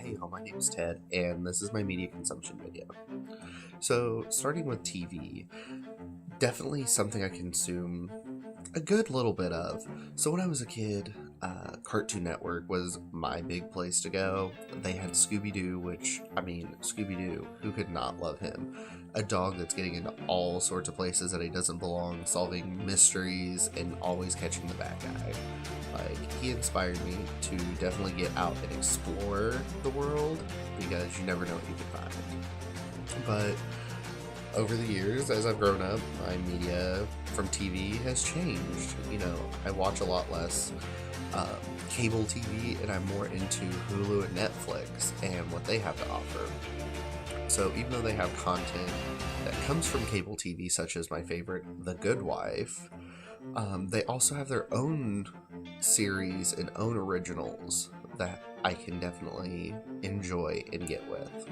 Hey y'all, my name is Ted, and this is my media consumption video. So, starting with TV, definitely something I consume a good little bit of. So when I was a kid, Cartoon Network was my big place to go. They had Scooby-Doo, Scooby-Doo, who could not love him? A dog that's getting into all sorts of places that he doesn't belong, solving mysteries, and always catching the bad guy. He inspired me to definitely get out and explore the world, because you never know what you can find. But over the years, as I've grown up, my media from TV has changed. I watch a lot less cable TV, and I'm more into Hulu and Netflix and what they have to offer. So even though they have content that comes from cable TV, such as my favorite, The Good Wife, they also have their own series and own originals that I can definitely enjoy and get with.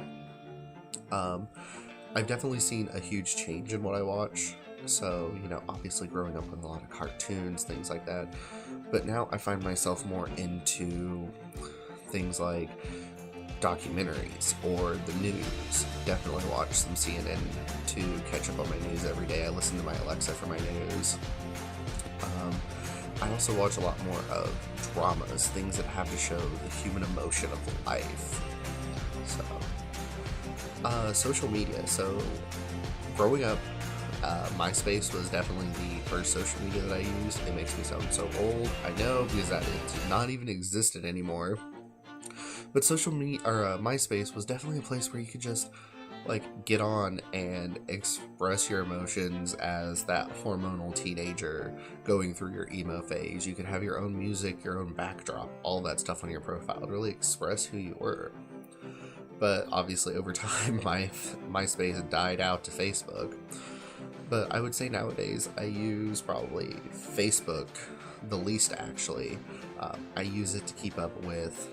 I've definitely seen a huge change in what I watch. So, obviously growing up with a lot of cartoons, things like that. But now I find myself more into things like documentaries or the news. Definitely watch some CNN to catch up on my news every day. I listen to my Alexa for my news. I also watch a lot more of dramas, things that have to show the human emotion of life. Social media. So, growing up, MySpace was definitely the first social media that I used. It makes me sound so old, I know, because that it's not even existed anymore. But MySpace was definitely a place where you could just get on and express your emotions as that hormonal teenager going through your emo phase. You could have your own music, your own backdrop, all that stuff on your profile to really express who you were. But obviously over time, my MySpace died out to Facebook. But I would say nowadays I use probably Facebook the least, actually. I use it to keep up with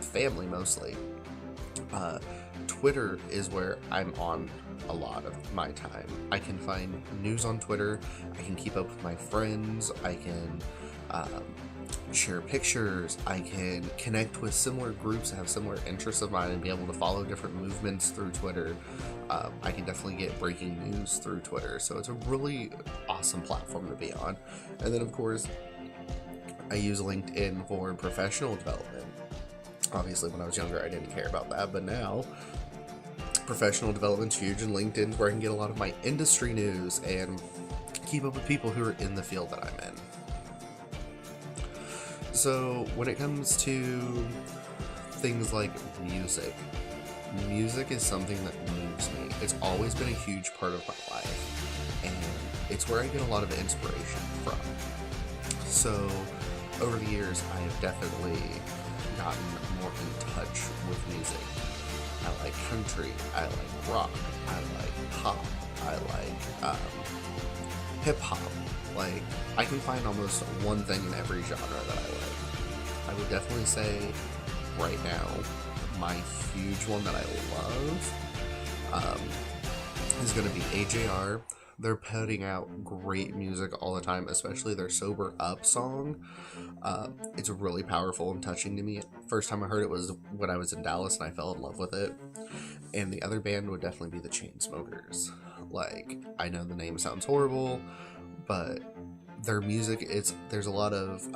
family mostly. Twitter is where I'm on a lot of my time. I can find news on Twitter, I can keep up with my friends, I can share pictures, I can connect with similar groups that have similar interests of mine and be able to follow different movements through Twitter. I can definitely get breaking news through Twitter, so it's a really awesome platform to be on. And then of course, I use LinkedIn for professional development. Obviously, when I was younger, I didn't care about that, but now professional development's huge, and LinkedIn's where I can get a lot of my industry news and keep up with people who are in the field that I'm in. So, when it comes to things like music is something that moves me. It's always been a huge part of my life, and it's where I get a lot of inspiration from. So, over the years, I have definitely gotten more in touch with music. I like country, I like rock, I like pop, I like hip-hop. I can find almost one thing in every genre that I like. I would definitely say, right now, my huge one that I love is going to be AJR. They're putting out great music all the time, especially their Sober Up song. It's really powerful and touching to me. First time I heard it was when I was in Dallas, and I fell in love with it. And the other band would definitely be the Chainsmokers. I know the name sounds horrible, but their music, there's a lot of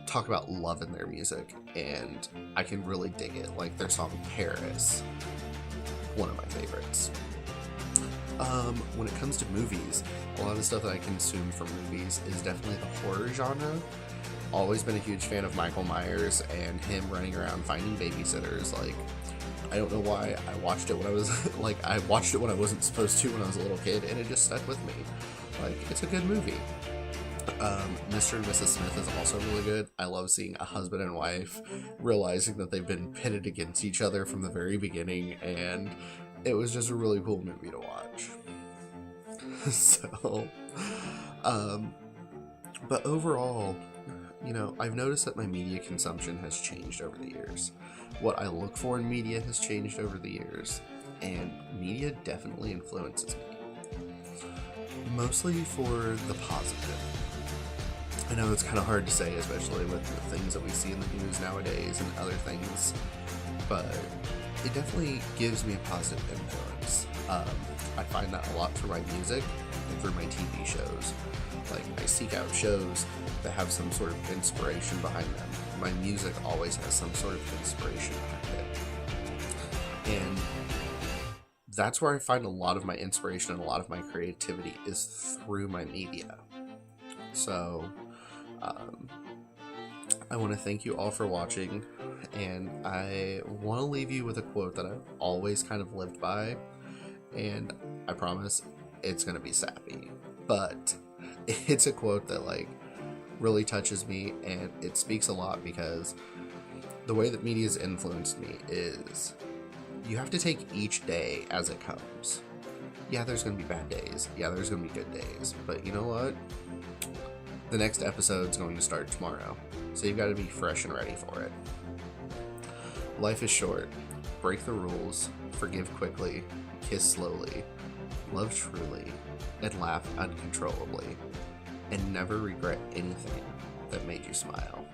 talk about love in their music, and I can really dig it. Their song Paris, one of my favorites. When it comes to movies, a lot of stuff that I consume from movies is definitely the horror genre. Always been a huge fan of Michael Myers and him running around finding babysitters. I don't know why I watched it when I was I watched it when I wasn't supposed to when I was a little kid, and it just stuck with me. It's a good movie. Mr. and Mrs. Smith is also really good. I love seeing a husband and wife realizing that they've been pitted against each other from the very beginning, and it was just a really cool movie to watch. But overall, I've noticed that my media consumption has changed over the years. What I look for in media has changed over the years, and media definitely influences me. Mostly for the positive. I know it's kind of hard to say, especially with the things that we see in the news nowadays and other things, but it definitely gives me a positive influence. I find that a lot through my music and through my TV shows. Like, I seek out shows that have some sort of inspiration behind them. My music always has some sort of inspiration behind it. And that's where I find a lot of my inspiration and a lot of my creativity is through my media. So, I want to thank you all for watching, and I want to leave you with a quote that I've always kind of lived by, and I promise it's going to be sappy, but it's a quote that, like, really touches me, and it speaks a lot because the way that media has influenced me is you have to take each day as it comes. Yeah, there's going to be bad days. Yeah, there's going to be good days, but you know what? The next episode's going to start tomorrow, so you've got to be fresh and ready for it. Life is short. Break the rules, forgive quickly, kiss slowly, love truly, and laugh uncontrollably, and never regret anything that made you smile.